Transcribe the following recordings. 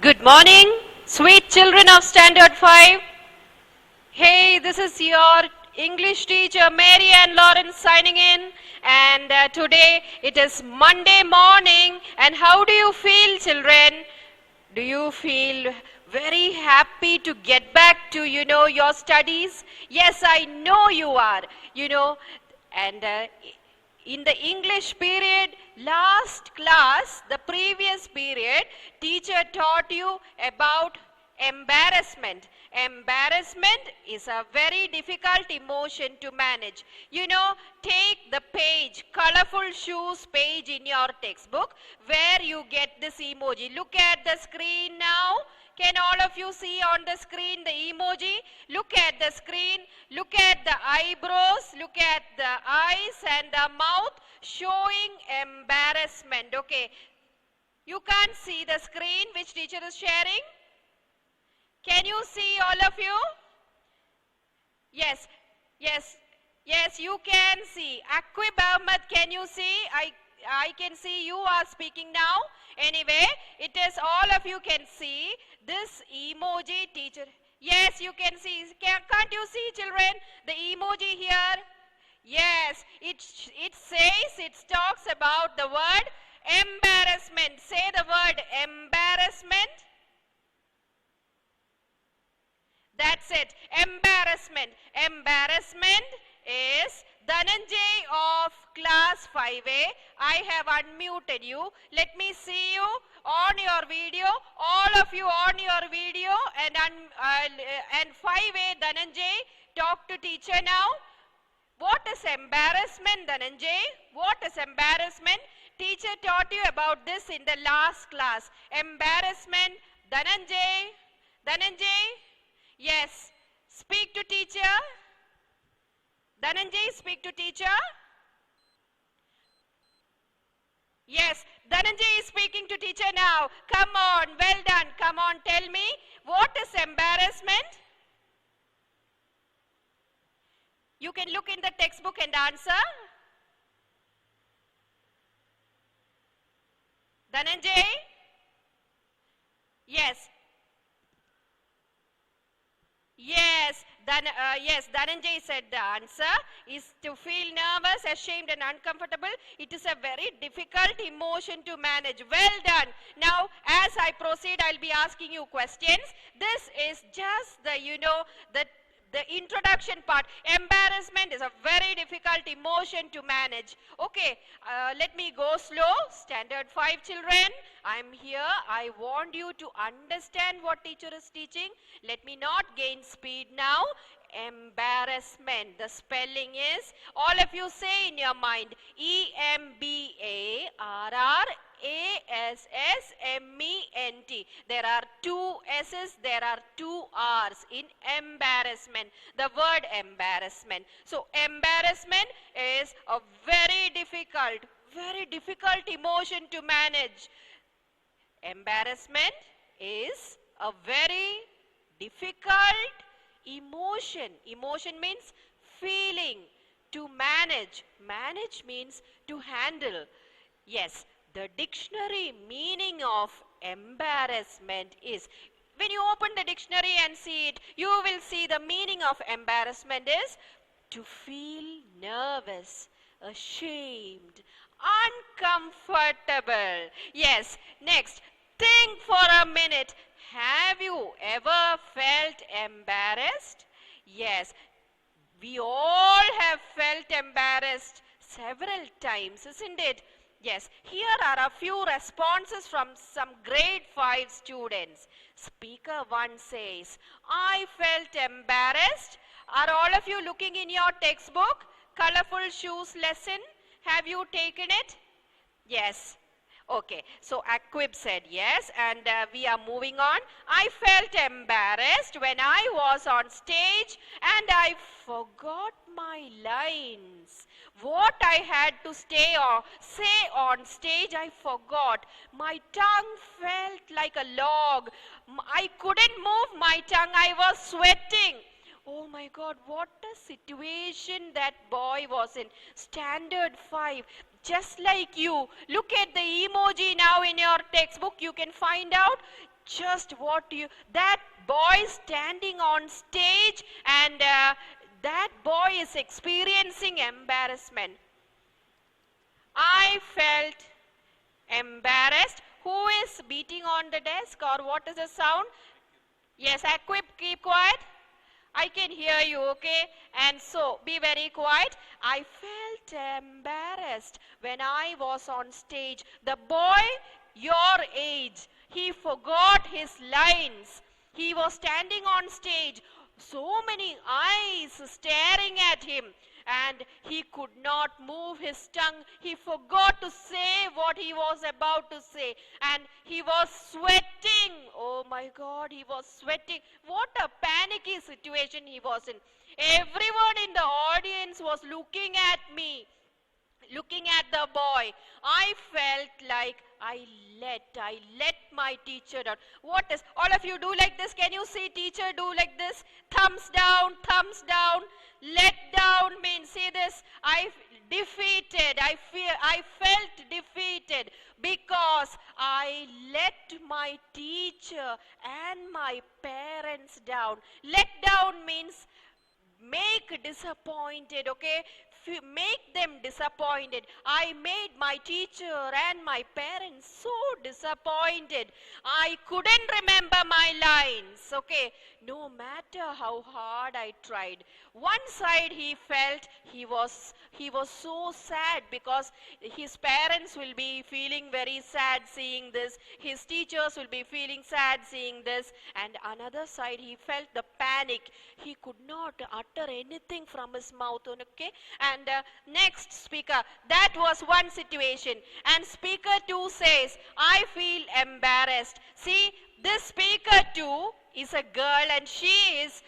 Good morning, sweet children of Standard 5. Hey, this is your English teacher Mary Ann Lawrence signing in. And today it is Monday morning. And how do you feel, children? Do you feel very happy to get back to, your studies? Yes, I know you are, And in the English period, last class, the previous period, teacher taught you about embarrassment. Embarrassment is a very difficult emotion to manage. Take the page, colorful shoes page in your textbook where you get this emoji. Look at the screen now. Can all of you see on the screen the emoji? Look at the screen. Look at the eyebrows. Look at the eyes and the mouth showing embarrassment. Okay. You can't see the screen which teacher is sharing. Can you see all of you? Yes. Yes. Yes, you can see. Aqib Ahmed, can you see? I can see you are speaking now. Anyway, it is all of you can see this emoji teacher. Yes, you can see. Can't you see, children? The emoji here. Yes, it says, it talks about the word embarrassment. Say the word embarrassment. That's it. Embarrassment. Embarrassment is Dhananjay of class 5A. I have unmuted you. Let me see you on your video. All of you on your video and 5A Dhananjay, talk to teacher now. What is embarrassment, Dhananjay? What is embarrassment? Teacher taught you about this in the last class. Embarrassment. Dhananjay. Dhananjay. Yes. Speak to teacher. Dhananjay, speak to teacher. Yes, Dhananjay is speaking to teacher now. Come on, well done. Come on, tell me, what is embarrassment? You can look in the textbook and answer. Dhananjay? Yes. Yes, Dhananjay said the answer is to feel nervous, ashamed and uncomfortable. It is a very difficult emotion to manage. Well done. Now, as I proceed, I'll be asking you questions. This is just the introduction part. Embarrassment is a very difficult emotion to manage. Okay, let me go slow. Standard 5 children, I'm here. I want you to understand what teacher is teaching. Let me not gain speed now. Embarrassment. The spelling is, all of you say in your mind, EMBARRASSMENT. There are two S's, there are two R's in embarrassment. The word embarrassment. So embarrassment is a very difficult emotion to manage. Embarrassment is a very difficult emotion. Emotion means feeling. To manage. Manage means to handle. Yes, the dictionary meaning of embarrassment is, when you open the dictionary and see it, you will see the meaning of embarrassment is to feel nervous, ashamed, uncomfortable. Yes, next, think for a minute. Have you ever felt embarrassed? Yes, we all have felt embarrassed several times, isn't it? Yes, here are a few responses from some grade 5 students. Speaker 1 says, I felt embarrassed. Are all of you looking in your textbook? Colorful shoes lesson. Have you taken it? Yes. Okay, so Aqib said yes, and we are moving on. I felt embarrassed when I was on stage and I forgot my lines. What I had to say on stage, I forgot. My tongue felt like a log. I couldn't move my tongue. I was sweating. Oh my God, what a situation that boy was in. Standard 5. Just like you. Look at the emoji now in your textbook. You can find out just that boy standing on stage, and that boy is experiencing embarrassment. I felt embarrassed. Who is beating on the desk, or what is the sound? Yes, Equip, keep quiet. I can hear you, okay? And so, be very quiet. I felt embarrassed when I was on stage. The boy, your age, he forgot his lines. He was standing on stage, so many eyes staring at him, and he could not move his tongue. He forgot to say what he was about to say, and he was sweating. Oh my God, he was sweating. What a panicky situation he was in. Everyone in the audience was looking at me, looking at the boy. I felt like I let my teacher down. What is, all of you do like this? Can you see teacher do like this? Thumbs down, thumbs down. Let down means, see this, I felt defeated because I let my teacher and my parents down. Let down means make disappointed, okay? Make them disappointed. I made my teacher and my parents so disappointed. I couldn't remember my lines, okay? No matter how hard I tried. One side he felt he was so sad because his parents will be feeling very sad seeing this. His teachers will be feeling sad seeing this. And another side he felt the panic. He could not utter anything from his mouth, okay? And next speaker, that was one situation. And speaker 2 says, I feel embarrassed. See, this speaker 2 is a girl, and she is,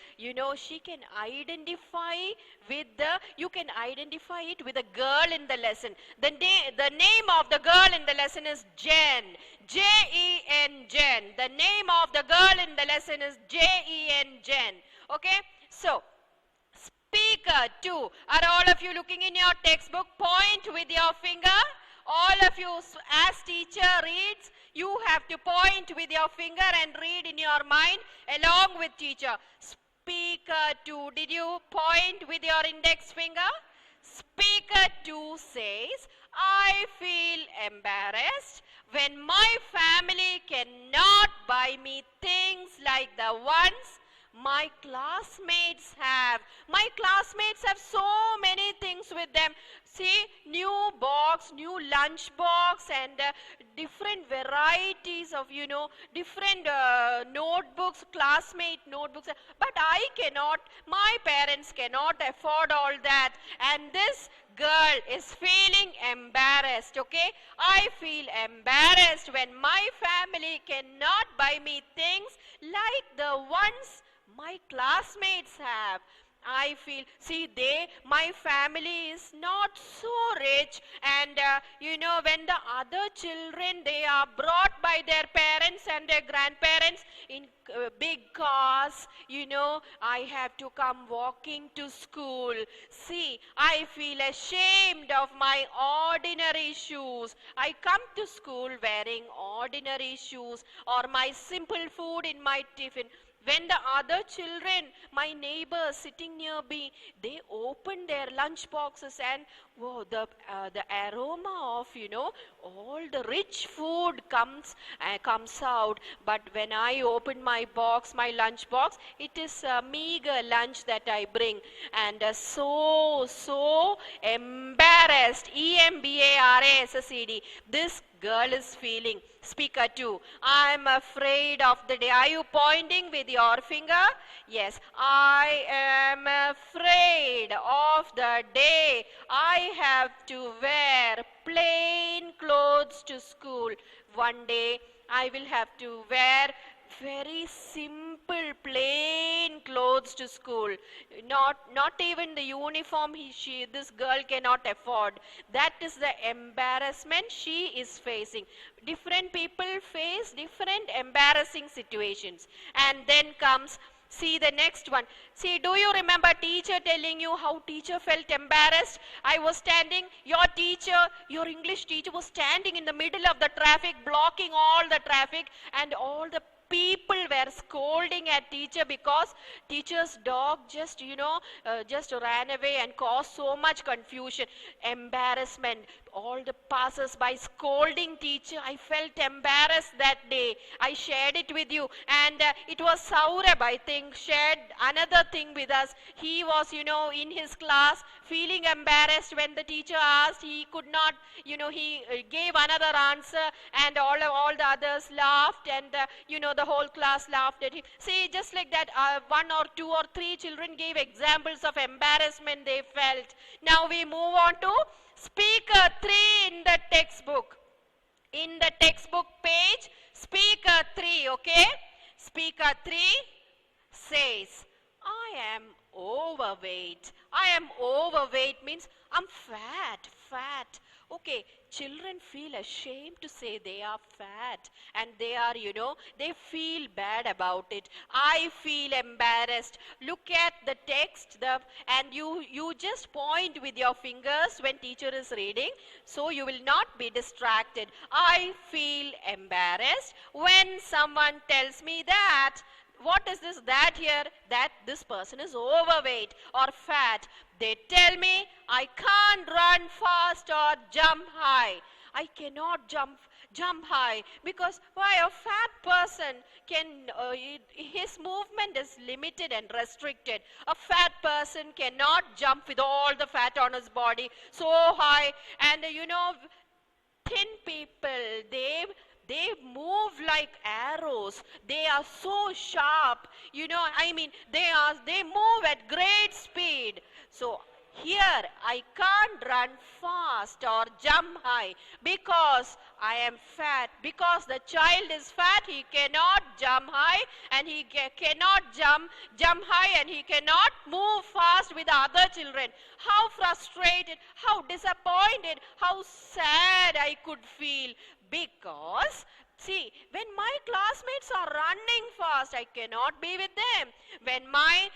she can identify with you can identify it with a girl in the lesson. The name of the girl in the lesson is Jen. Jen, Jen. The name of the girl in the lesson is Jen, Jen. Okay? So, speaker 2. Are all of you looking in your textbook? Point with your finger. All of you, as teacher reads, you have to point with your finger and read in your mind along with teacher. Speaker 2, did you point with your index finger? Speaker 2 says, I feel embarrassed when my family cannot buy me things like the ones my classmates have. My classmates have so many things with them. See, new box, new lunch box, and different varieties of, different notebooks, classmate notebooks. But I cannot, my parents cannot afford all that. And this girl is feeling embarrassed, okay? I feel embarrassed when my family cannot buy me things like the ones my classmates have. I feel, see, my family is not so rich, and when the other children, they are brought by their parents and their grandparents in big cars, I have to come walking to school. See, I feel ashamed of my ordinary shoes. I come to school wearing ordinary shoes, or my simple food in my tiffin. When the other children, my neighbors sitting near me, they open their lunch boxes, and whoa, the aroma of, all the rich food comes out. But when I open my box, my lunch box, it is a meager lunch that I bring. And so embarrassed, EMBARASSED, this girl is feeling. Speaker 2, I am afraid of the day. Are you pointing with your finger? Yes, I am afraid of the day I have to wear plain clothes to school. One day I will have to wear very simple plain clothes to school. Not even the uniform this girl cannot afford. That is the embarrassment she is facing. Different people face different embarrassing situations. And then comes, see the next one. See, do you remember teacher telling you how teacher felt embarrassed? I was standing, your English teacher was standing in the middle of the traffic, blocking all the traffic, and all the people were scolding at teacher because teacher's dog just, just ran away and caused so much confusion, embarrassment. All the passers-by scolding teacher. I felt embarrassed that day. I shared it with you. And it was Saurabh, I think, shared another thing with us. He was, in his class feeling embarrassed when the teacher asked. He could not, he gave another answer, and all the others laughed, and, the whole class laughed at him. See, just like that, one or two or three children gave examples of embarrassment they felt. Now we move on to speaker 3 in the textbook. In the textbook page, speaker 3, okay? Speaker 3 says, I am overweight. I am overweight means I'm fat. Okay, children feel ashamed to say they are fat, and they are, they feel bad about it. I feel embarrassed. Look at the text, and you just point with your fingers when teacher is reading, so you will not be distracted. I feel embarrassed when someone tells me that. What is this that here? That this person is overweight or fat. They tell me I can't run fast or jump high. I cannot jump high because why? A fat person can, his movement is limited and restricted. A fat person cannot jump with all the fat on his body so high. And thin people, they move like arrows. They are so sharp. They move at great speed. So here I can't run fast or jump high because I am fat. Because the child is fat, he cannot jump high, and he cannot jump high, and he cannot move fast with other children. How frustrated, how disappointed, how sad I could feel. Because, see, when my classmates are running fast, I cannot be with them. When my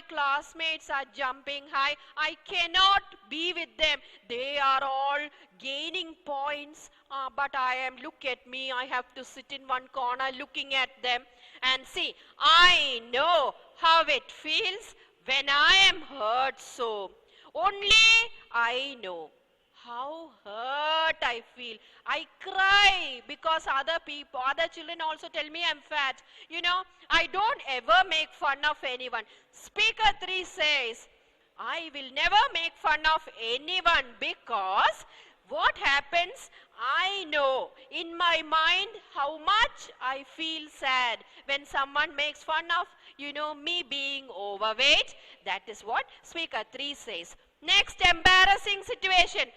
classmates are jumping high, I cannot be with them. They are all gaining points, but look at me, I have to sit in one corner looking at them. And see, I know how it feels when I am hurt so. Only I know how hurt I feel. I cry because other children also tell me I'm fat. I don't ever make fun of anyone. Speaker 3 says, I will never make fun of anyone because what happens, I know in my mind how much I feel sad when someone makes fun of, me being overweight. That is what Speaker 3 says. Next embarrassing situation.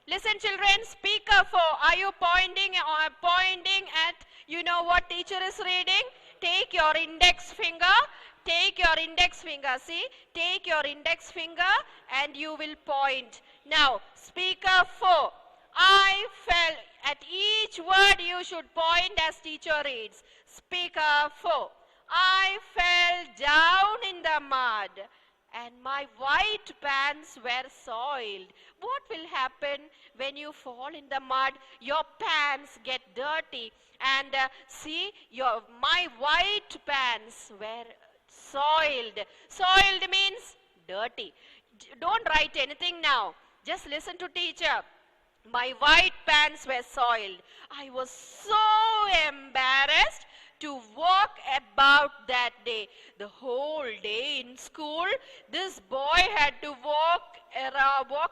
Listen children, speaker 4, are you pointing at, what teacher is reading? Take your index finger, see, take your index finger and you will point. Now, speaker 4, I fell, at each word you should point as teacher reads. Speaker 4, I fell down in the mud, and my white pants were soiled. What will happen when you fall in the mud? Your pants get dirty, and see, my white pants were soiled. Soiled means dirty. Don't write anything now. Just listen to teacher. My white pants were soiled. I was so embarrassed to walk about that day. The whole day in school, this boy had to walk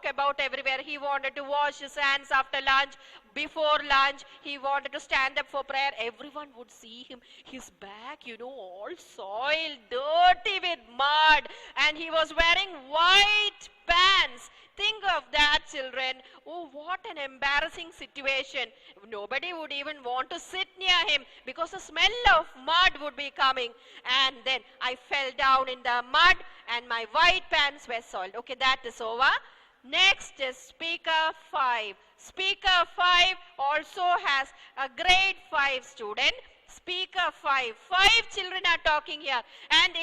about everywhere. He wanted to wash his hands after lunch. Before lunch, he wanted to stand up for prayer. Everyone would see him, his back, all soiled, dirty with mud, and he was wearing white pants. Think of that, children. Oh, what an embarrassing situation. Nobody would even want to sit near him because the smell of mud would be coming. And then I fell down in the mud and my white pants were soiled. Okay, that is over. Next is speaker 5. Speaker 5 also has a grade 5 student. Speaker 5. 5 children are talking here. And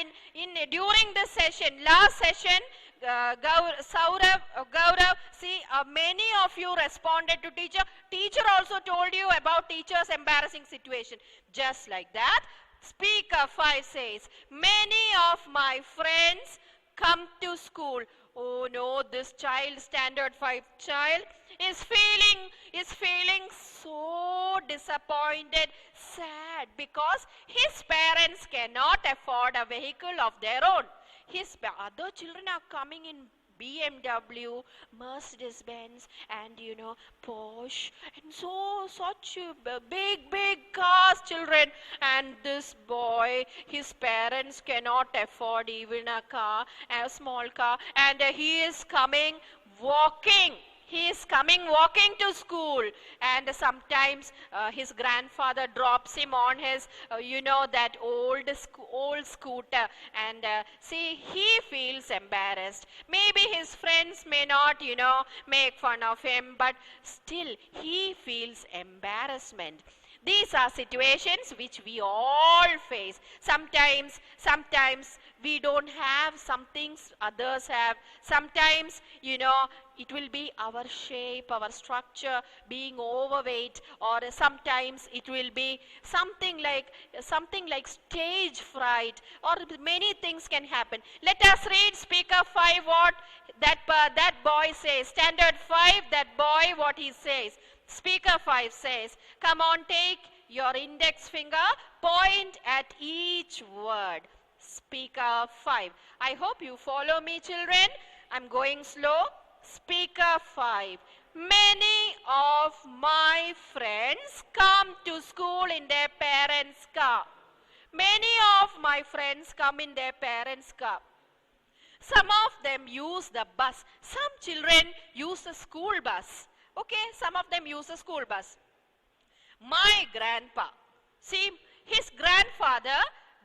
during this session, last session, Gaurav, see, many of you responded to teacher. Teacher also told you about teacher's embarrassing situation. Just like that, Speaker 5 says, many of my friends come to school. Oh no, this child, standard 5 child, is feeling so disappointed, sad, because his parents cannot afford a vehicle of their own. His other children are coming in BMW, Mercedes Benz, and Porsche, and such big cars, children. And this boy, his parents cannot afford even a small car, and he is coming walking. He is coming walking to school, and sometimes his grandfather drops him on his, that old scooter, and see, he feels embarrassed. Maybe his friends may not, make fun of him, but still he feels embarrassment. These are situations which we all face. Sometimes we don't have some things others have. Sometimes, it will be our shape, our structure being overweight, or sometimes it will be something like stage fright, or many things can happen. Let us read Speaker 5 what that boy says. Standard 5, that boy, what he says. Speaker 5 says, come on, take your index finger, point at each word. Speaker 5. I hope you follow me, children. I'm going slow. Speaker 5. Many of my friends come to school in their parents' car. Many of my friends come in their parents' car. Some of them use the bus. Some children use the school bus. Okay, some of them use a school bus. My grandpa, see, his grandfather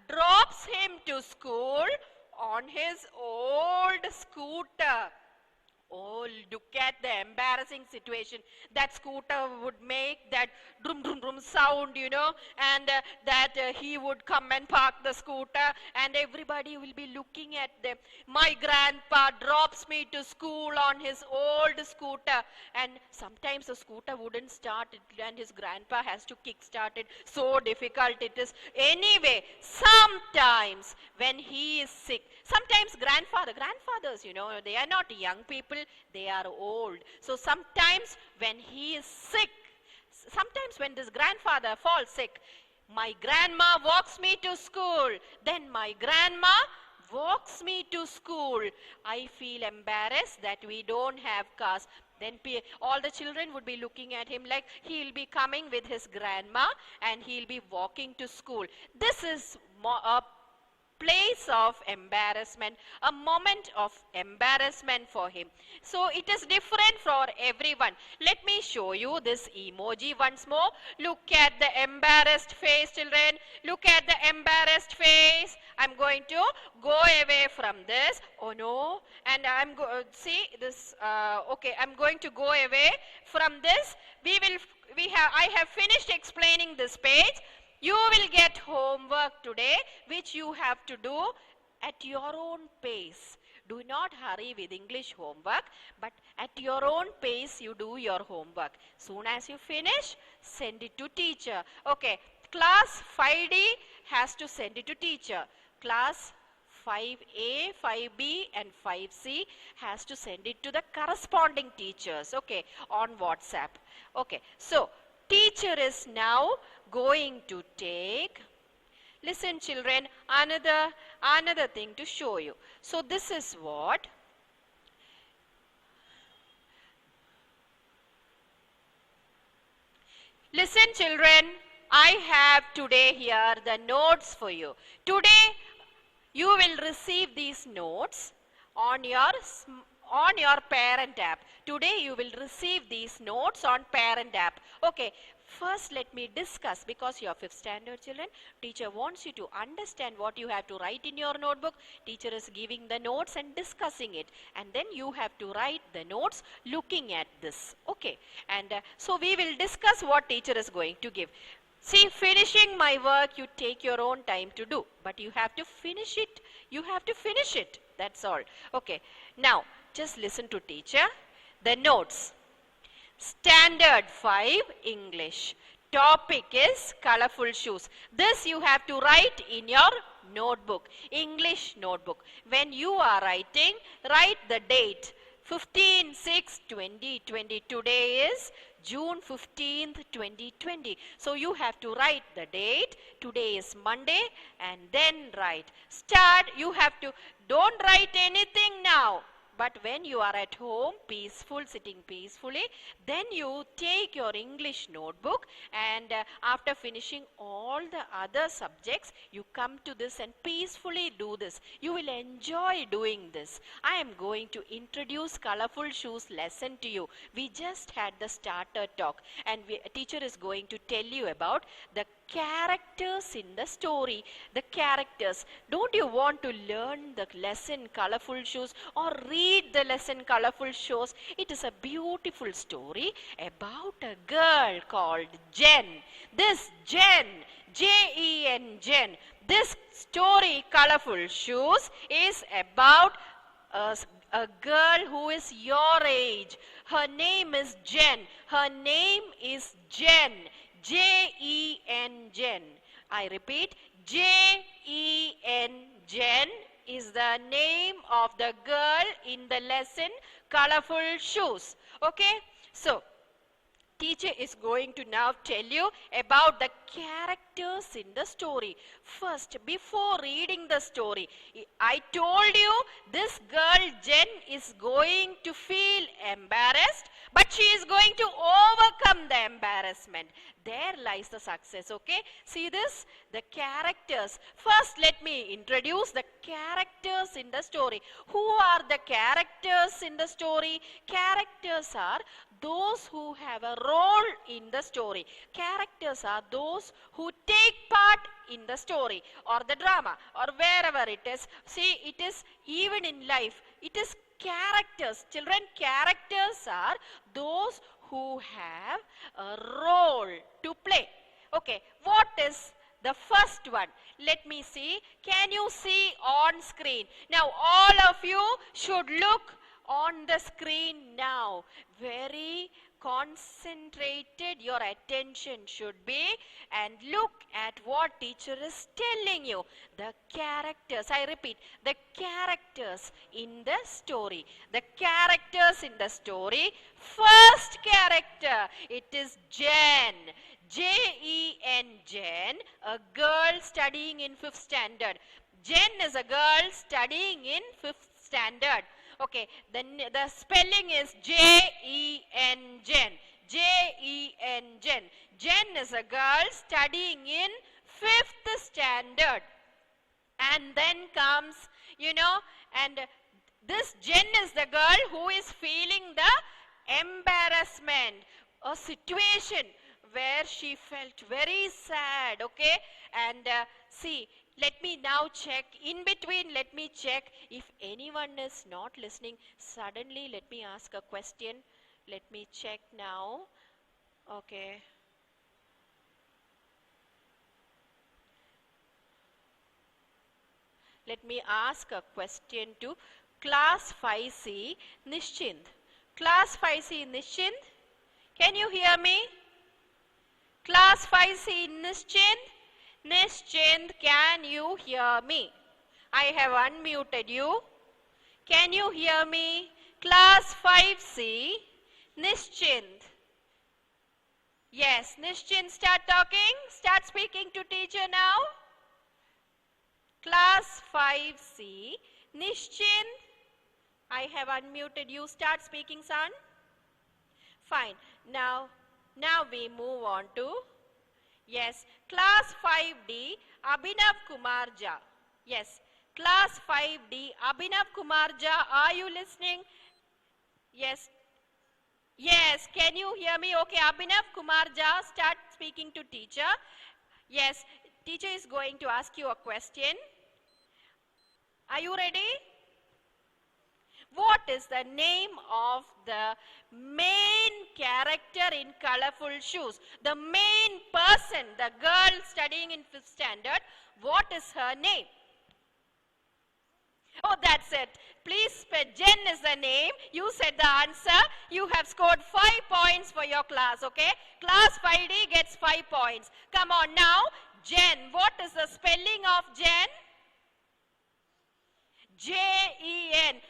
drops him to school on his old scooter. Oh, look at the embarrassing situation. That scooter would make that drum drum drum sound, and that he would come and park the scooter, and everybody will be looking at them. My grandpa drops me to school on his old scooter, and sometimes the scooter wouldn't start, and his grandpa has to kick start it. So difficult it is. Anyway, sometimes when he is sick, sometimes grandfathers, they are not young people, they are old. So sometimes when he is sick, sometimes when this grandfather falls sick, my grandma walks me to school. Then my grandma walks me to school. I feel embarrassed that we don't have cars. Then all the children would be looking at him like he'll be coming with his grandma and he'll be walking to school. This is a place of embarrassment, a moment of embarrassment for him. So it is different for everyone. Let me show you this emoji once more. Look at the embarrassed face, children. Look at the embarrassed face. I'm going to go away from this. Oh no. And see this. Okay, I'm going to go away from this. I have finished explaining this page. You will get homework today, which you have to do at your own pace. Do not hurry with English homework, but at your own pace you do your homework. Soon as you finish, send it to teacher. Okay, class 5D has to send it to teacher. Class 5A, 5B and 5C has to send it to the corresponding teachers, okay, on WhatsApp. Okay, so teacher is now going to take, listen children, another thing to show you. So this is what, listen children, I have today here the notes for you. Today you will receive these notes on your parent app. Today you will receive these notes on parent app. Okay, first let me discuss, because you are 5th standard children, teacher wants you to understand what you have to write in your notebook. Teacher is giving the notes and discussing it, and then you have to write the notes looking at this. Okay, and so we will discuss what teacher is going to give. See, finishing my work you take your own time to do, but you have to finish it. You have to finish it. That's all. Okay, now just listen to teacher. The notes. Standard 5 English. Topic is colorful shoes. This you have to write in your notebook, English notebook. When you are writing, write the date. 15/6/2020. Today is June 15th, 2020. So you have to write the date. Today is Monday, and then write. Start. You have to, don't write anything now. But when you are at home, peaceful, sitting peacefully, then you take your English notebook, and after finishing all the other subjects, you come to this and peacefully do this. You will enjoy doing this. I am going to introduce Colorful Shoes lesson to you. We just had the starter talk, and teacher is going to tell you about the characters in the story. The characters. Don't you want to learn the lesson Colorful Shoes or read the lesson Colorful Shoes? It is a beautiful story about a girl called Jen. This Jen, Jen, Jen. This story Colorful Shoes is about a girl who is your age. Her name is Jen. Her name is Jen. Jen, Jen. I repeat, Jen, Jen is the name of the girl in the lesson Colorful Shoes. Okay? So, teacher is going to now tell you about the characters in the story. First, before reading the story, I told you this girl Jen is going to feel embarrassed, but she is going to overcome the embarrassment. There lies the success, okay? See this? The characters. First, let me introduce the characters in the story. Who are the characters in the story? Characters are those who have a role in the story. Characters are those who take part in the story or the drama or wherever it is. See, it is even in life. It is characters. Children, characters are those who have a role to play. Okay, what is the first one? Let me see. Can you see on screen? Now, all of you should look on the screen now. Very concentrated your attention should be, and look at what teacher is telling you. The characters, I repeat, the characters in the story. The characters in the story. First character, it is Jen. Jen, Jen, a girl studying in 5th standard. Jen is a girl studying in 5th standard. Okay, the spelling is Jen, Jen. Jen, Jen. Jen is a girl studying in 5th standard. And then comes, and this Jen is the girl who is feeling the embarrassment, a situation where she felt very sad, okay? And see, let me now check, in between let me check if anyone is not listening. Suddenly let me ask a question. Let me check now. Okay. Let me ask a question to Class 5C, Nishchint. Class 5C, Nishchint, can you hear me? Class 5C, Nishchint. Nishchint, can you hear me? I have unmuted you. Can you hear me? Class 5C, Nishchint. Yes, Nishchint, start talking. Start speaking to teacher now. Class 5C, Nishchint. I have unmuted you. Start speaking, son. Fine. Now we move on to, yes, Class 5D, Abhinav Kumarja. Yes, Class 5D, Abhinav Kumarja, are you listening? Yes. Yes, can you hear me? Okay, Abhinav Kumarja, start speaking to teacher. Yes, teacher is going to ask you a question. Are you ready? What is the name of the main character in Colorful Shoes? The main person, the girl studying in 5th standard, what is her name? Oh, that's it. Please spell. Jen is the name. You said the answer. You have scored 5 points for your class, okay? Class 5D gets 5 points. Come on now. Jen. What is the spelling of Jen? Jen.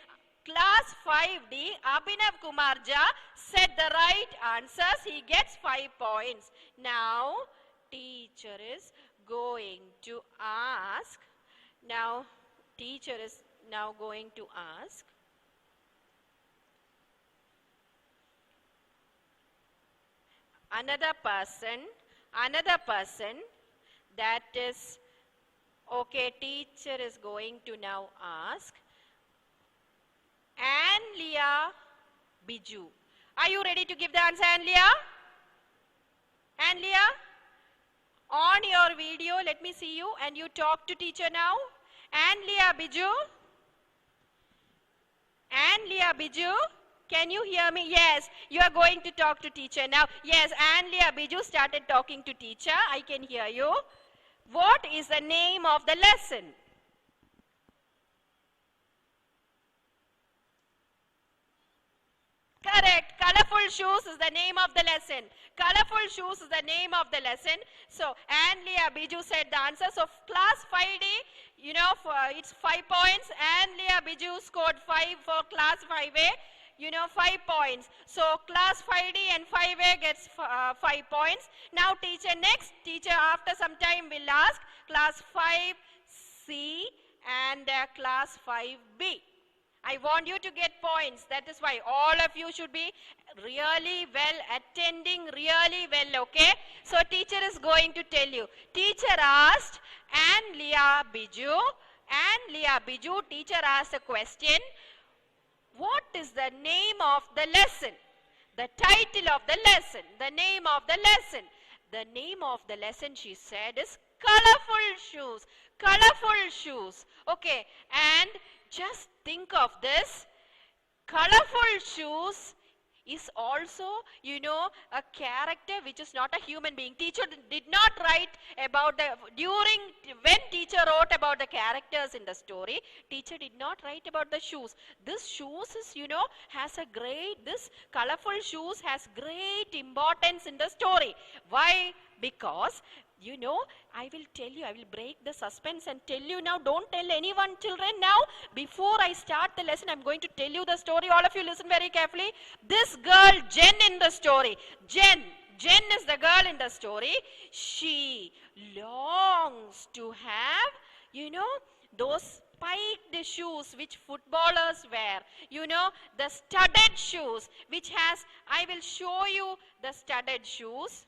Class 5D, Abhinav Kumarja said the right answers. He gets 5 points. Now, teacher is going to ask. Now, teacher is now going to ask. Another person that is, okay, teacher is going to now ask. Anlia Biju. Are you ready to give the answer, Anlia? Anlia, on your video, let me see you and you talk to teacher now. Anlia Biju. Anlia Biju. Can you hear me? Yes, you are going to talk to teacher now. Yes, Anlia Biju started talking to teacher. I can hear you. What is the name of the lesson? Correct. Colorful shoes is the name of the lesson. Colorful shoes is the name of the lesson. So, Anlia Biju said the answer. So, class 5D, you know, it's 5 points. Anlia Biju scored 5 for class 5A. You know, 5 points. So, class 5D and 5A gets 5 points. Now, teacher, next teacher after some time will ask class 5C and class 5B. I want you to get points. That is why all of you should be really well, attending really well, okay? So, teacher is going to tell you. Teacher asked Anlia Biju. Anlia Biju, teacher asked a question. What is the name of the lesson? The title of the lesson. The name of the lesson. The name of the lesson, she said, is Colorful Shoes. Colorful shoes. Okay, and just think of this. Colorful shoes is also, you know, a character which is not a human being. Teacher did not write about the, when teacher wrote about the characters in the story, teacher did not write about the shoes. This shoes is, you know, this colorful shoes has great importance in the story. Why? Because, you know, I will tell you, I will break the suspense and tell you now. Don't tell anyone, children, now. Before I start the lesson, I'm going to tell you the story. All of you listen very carefully. This girl, Jen, in the story. Jen is the girl in the story. She longs to have, you know, those spiked shoes which footballers wear. You know, the studded shoes which has, I will show you the studded shoes.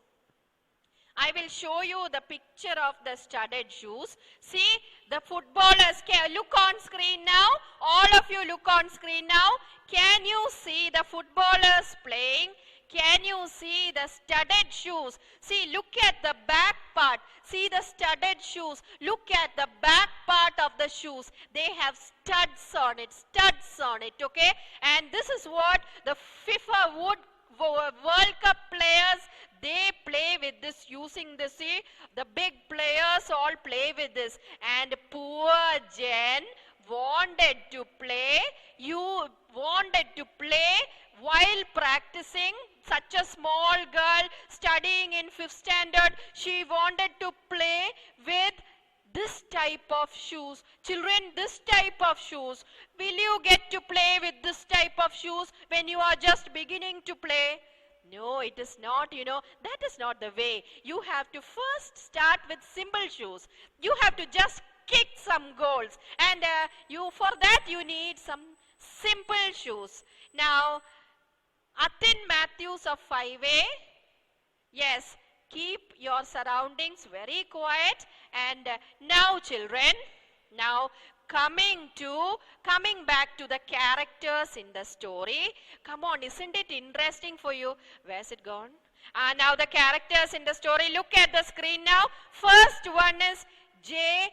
I will show you the picture of the studded shoes. See, the footballers, look on screen now. All of you look on screen now. Can you see the footballers playing? Can you see the studded shoes? See, look at the back part. See the studded shoes. Look at the back part of the shoes. They have studs on it, okay? And this is what the FIFA World Cup players, they play with this, using this. See, the big players all play with this. And poor Jen wanted to play. You wanted to play while practicing. Such a small girl studying in 5th standard, she wanted to play with this type of shoes. Children, this type of shoes. Will you get to play with this type of shoes when you are just beginning to play? No, it is not, you know, that is not the way. You have to first start with simple shoes. You have to just kick some goals. And for that you need some simple shoes. Now, Atin Matthews of 5A, yes, keep your surroundings very quiet. And now, children, now coming back to the characters in the story. Come on, isn't it interesting for you? Where's it gone? Now the characters in the story. Look at the screen now. First one is Jen.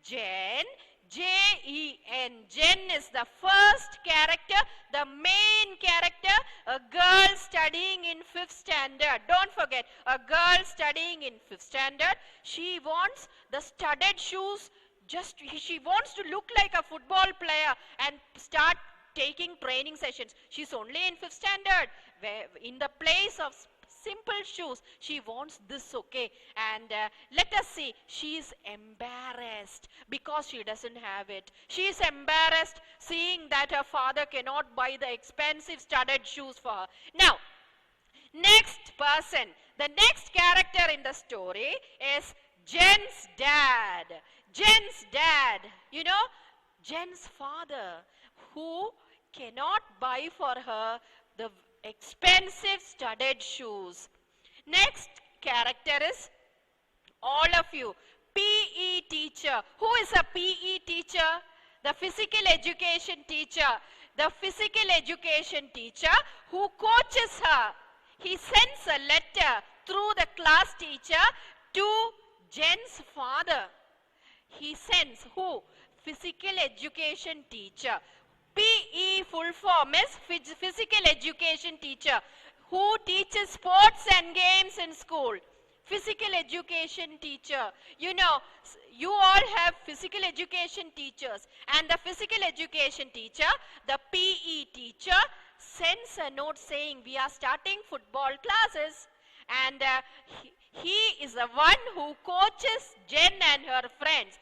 Jen. Jen. Jen is the first character, the main character, a girl studying in 5th standard. Don't forget, a girl studying in 5th standard. She wants the studded shoes She wants to look like a football player and start taking training sessions. She's only in 5th standard. Where in the place of simple shoes, she wants this, okay? And let us see, she is embarrassed because she doesn't have it. She is embarrassed seeing that her father cannot buy the expensive studded shoes for her. Now, next person, the next character in the story is Jen's dad. Jen's dad, you know, Jen's father, who cannot buy for her the expensive studded shoes. Next character is all of you. PE teacher. Who is a PE teacher? The physical education teacher. The physical education teacher who coaches her. He sends a letter through the class teacher to Jen's father. He sends who? Physical education teacher. PE full form is physical education teacher who teaches sports and games in school. Physical education teacher. You know, you all have physical education teachers, and the physical education teacher, the PE teacher, sends a note saying we are starting football classes, and he is the one who coaches Jen and her friends.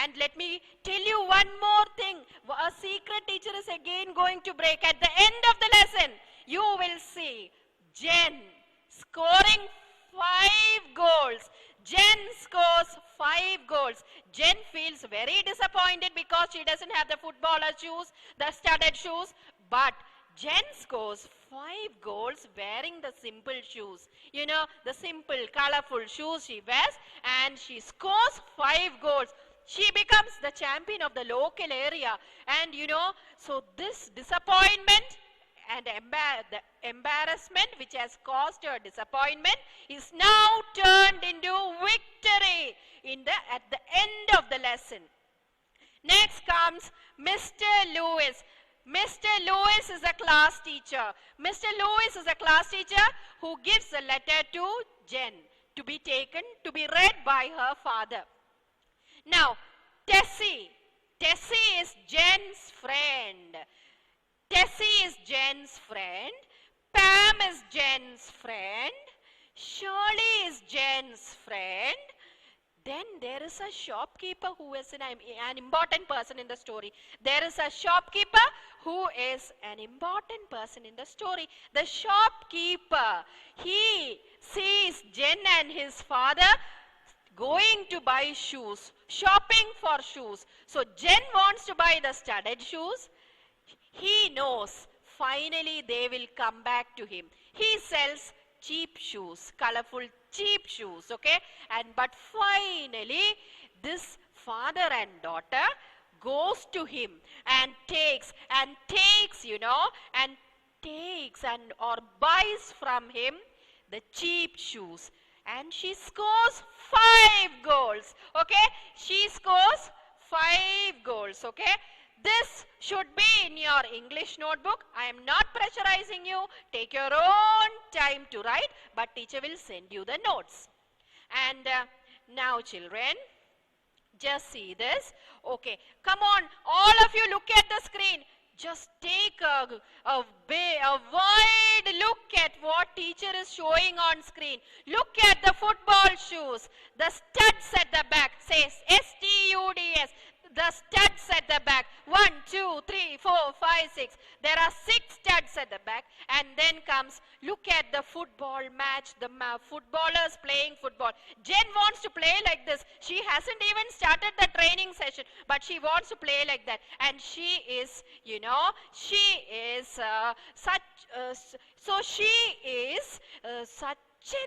And let me tell you one more thing. A secret teacher is again going to break. At the end of the lesson, you will see Jen scoring 5 goals. Jen scores 5 goals. Jen feels very disappointed because she doesn't have the footballer shoes, the studded shoes. But Jen scores 5 goals wearing the simple shoes. You know, the simple, colorful shoes she wears, and she scores 5 goals. She becomes the champion of the local area. And you know, so this disappointment and the embarrassment which has caused her disappointment is now turned into victory at the end of the lesson. Next comes Mr. Lewis. Mr. Lewis is a class teacher. Mr. Lewis is a class teacher who gives a letter to Jen to be taken, to be read by her father. Now, Tessie. Tessie is Jen's friend. Tessie is Jen's friend. Pam is Jen's friend. Shirley is Jen's friend. Then there is a shopkeeper who is an important person in the story. There is a shopkeeper who is an important person in the story. The shopkeeper, he sees Jen and his father going to buy shoes, shopping for shoes. So Jen wants to buy the studded shoes. He knows finally they will come back to him. He sells cheap shoes, colorful cheap shoes, okay? But finally this father and daughter goes to him and takes, you know, and takes or buys from him the cheap shoes. And she scores 5 goals, okay? She scores 5 goals, okay? This should be in your English notebook. I am not pressurizing you. Take your own time to write, but teacher will send you the notes. And now children, just see this. Okay, come on, all of you look at the screen. Just take a wide look at what teacher is showing on screen. Look at the football shoes. The studs at the back says STUDS. The studs at the back. 1, 2, 3, 4, 5, 6. There are 6 studs at the back. And then comes, look at the football match. The footballers playing football. Jen wants to play like this. She hasn't even started the training session, but she wants to play like that. And she is, you know, she is such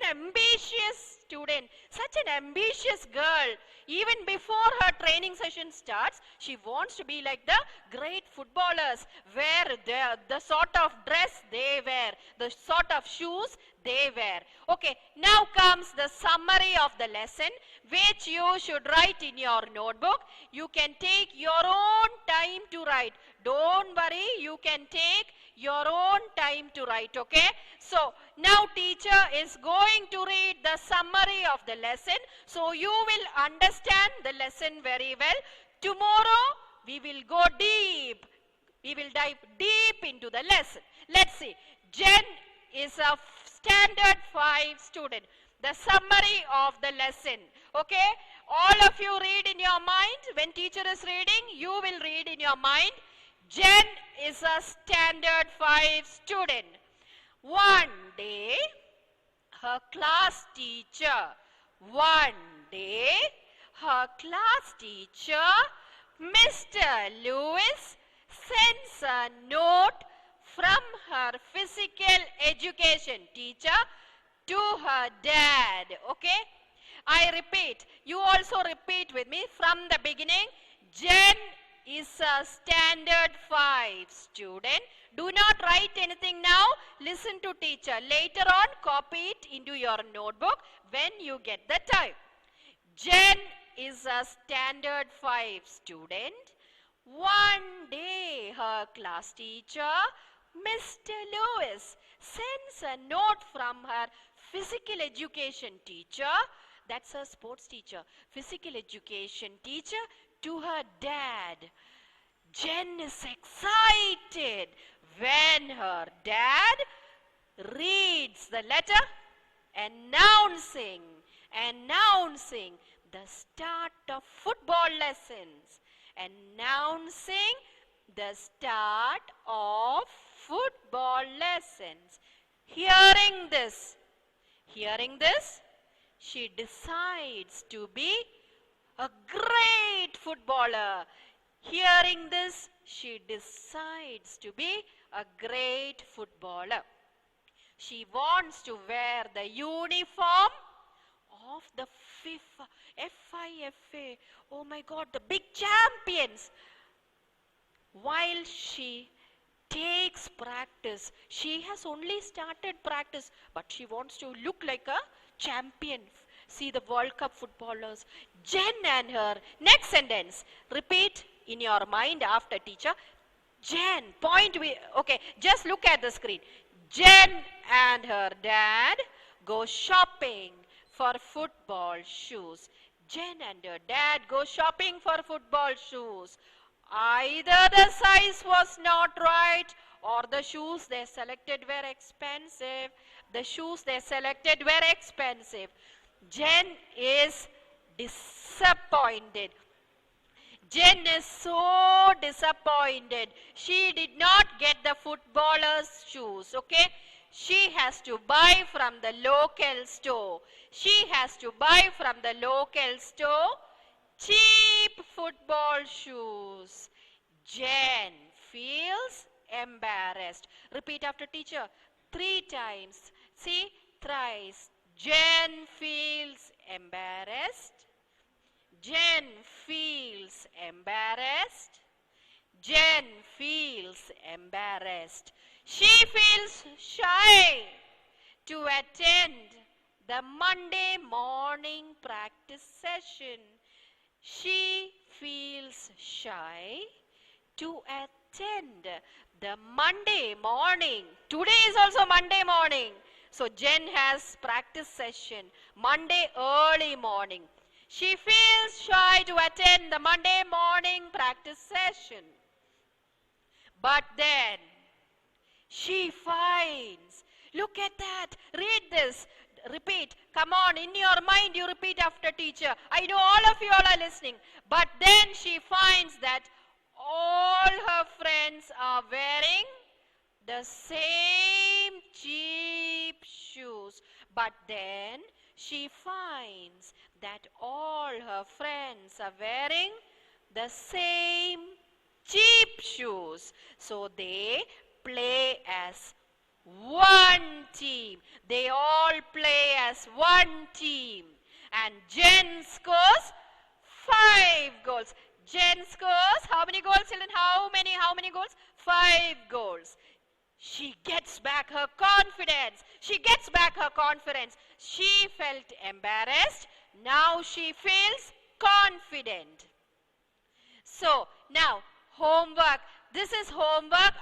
an ambitious student, such an ambitious girl. Even before her training session starts, she wants to be like the great footballers, wear the sort of dress they wear, the sort of shoes they wear. Okay, now comes the summary of the lesson, which you should write in your notebook. You can take your own time to write. Don't worry, you can take your own time to write, okay? So, now teacher is going to read the summary summary of the lesson. So you will understand the lesson very well. Tomorrow we will go deep. We will dive deep into the lesson. Let's see. Jen is a standard 5 student. The summary of the lesson. Okay? All of you read in your mind. When teacher is reading, you will read in your mind. Jen is a standard 5 student. One day, her class teacher, Mr. Lewis, sends a note from her physical education teacher to her dad. Okay? I repeat. You also repeat with me from the beginning. Jen is a standard 5 student. Do not write anything now. Listen to teacher. Later on, copy it into your notebook when you get the time. Jen is a standard 5 student. One day, her class teacher, Mr. Lewis, sends a note from her physical education teacher, that's her sports teacher, physical education teacher, to her dad. Jen is excited when her dad reads the letter announcing the start of football lessons. Announcing the start of football lessons. Hearing this, she decides to be a great footballer. Hearing this, she decides to be a great footballer. She wants to wear the uniform of the FIFA. Oh my God, the big champions. While she takes practice, she has only started practice, but she wants to look like a champion. See the World Cup footballers. Jen and her, next sentence, repeat in your mind after teacher. Jen, okay, just look at the screen. Jen and her dad go shopping for football shoes. Jen and her dad go shopping for football shoes. Either the size was not right or the shoes they selected were expensive. Jen is disappointed. Jen is so disappointed. She did not get the footballer's shoes, okay? She has to buy from the local store. Cheap football shoes. Jen feels embarrassed. Repeat after teacher 3 times. See, thrice. Jen feels embarrassed. Jen feels embarrassed. She feels shy to attend the Monday morning practice session. She feels shy to attend the Monday morning. Today is also Monday morning. So Jen has practice session Monday early morning. She feels shy to attend the Monday morning practice session. But then she finds, look at that, read this, repeat, come on, in your mind you repeat after teacher. I know all of you all are listening. But then she finds that all her friends are wearing the same cheap shoes. But then she finds that all her friends are wearing the same cheap shoes. So they play as one team. They all play as one team. And Jen scores 5 goals. Jen scores how many goals, children? How many goals? 5 goals. She gets back her confidence. She felt embarrassed. Now she feels confident. So now homework. This is homework.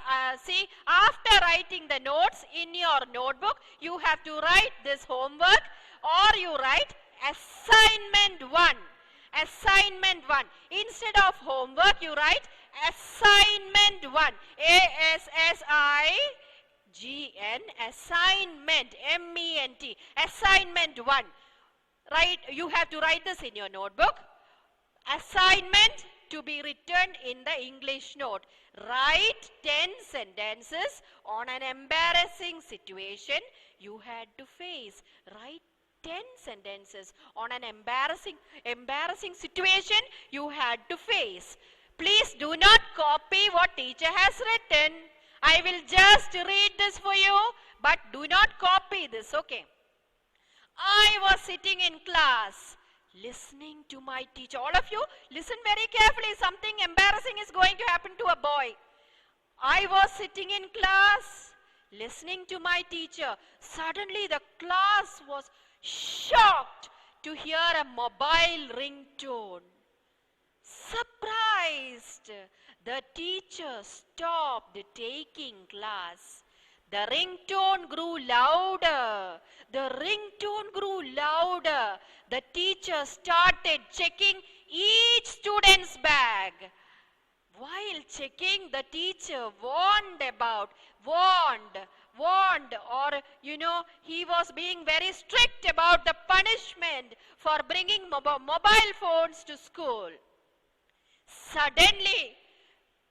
See, after writing the notes in your notebook, you have to write this homework. or you write assignment 1. Assignment 1. Instead of homework, you write assignment 1. A-S-S-I-G-N, assignment, M-E-N-T, assignment 1. Right, you have to write this in your notebook. Assignment to be written in the English note. Write 10 sentences on an embarrassing situation you had to face. Write 10 sentences on an embarrassing situation you had to face. Please do not copy what teacher has written. I will just read this for you, but do not copy this, okay? I was sitting in class listening to my teacher. All of you listen very carefully. Something embarrassing is going to happen to a boy. I was sitting in class listening to my teacher. Suddenly the class was shocked to hear a mobile ringtone. Surprised, the teacher stopped taking class. The ringtone grew louder. The ringtone grew louder. The teacher started checking each student's bag. While checking, the teacher warned, or he was being very strict about the punishment for bringing mobile phones to school. Suddenly,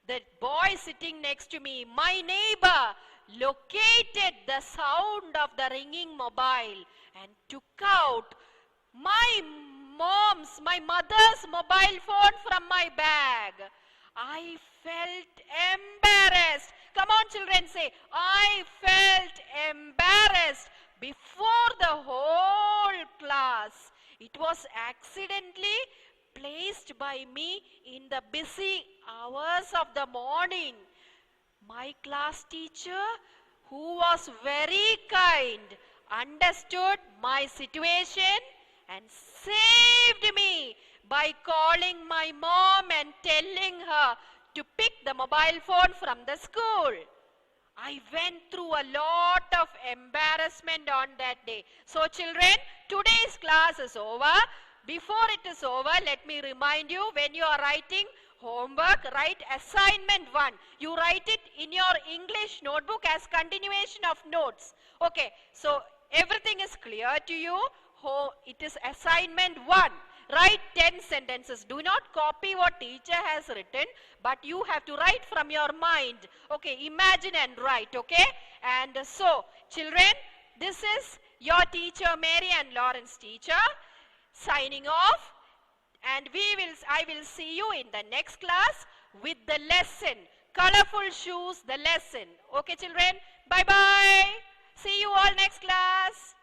the boy sitting next to me, my neighbor, located the sound of the ringing mobile and took out my mother's mobile phone from my bag. I felt embarrassed. Come on, children, say, I felt embarrassed before the whole class. It was accidentally placed by me in the busy hours of the morning. My class teacher, who was very kind, understood my situation and saved me by calling my mom and telling her to pick the mobile phone from the school. I went through a lot of embarrassment on that day. So children, today's class is over. Before it is over, let me remind you, when you are writing homework, write assignment 1. You write it in your English notebook as continuation of notes. Okay, so everything is clear to you. It is assignment 1. Write 10 sentences. Do not copy what teacher has written, but you have to write from your mind. Okay, imagine and write, okay? And so, children, this is your teacher, Mary and Lawrence teacher, signing off. And I will see you in the next class with the lesson. Colorful shoes, the lesson. Okay, children? Bye-bye. See you all next class.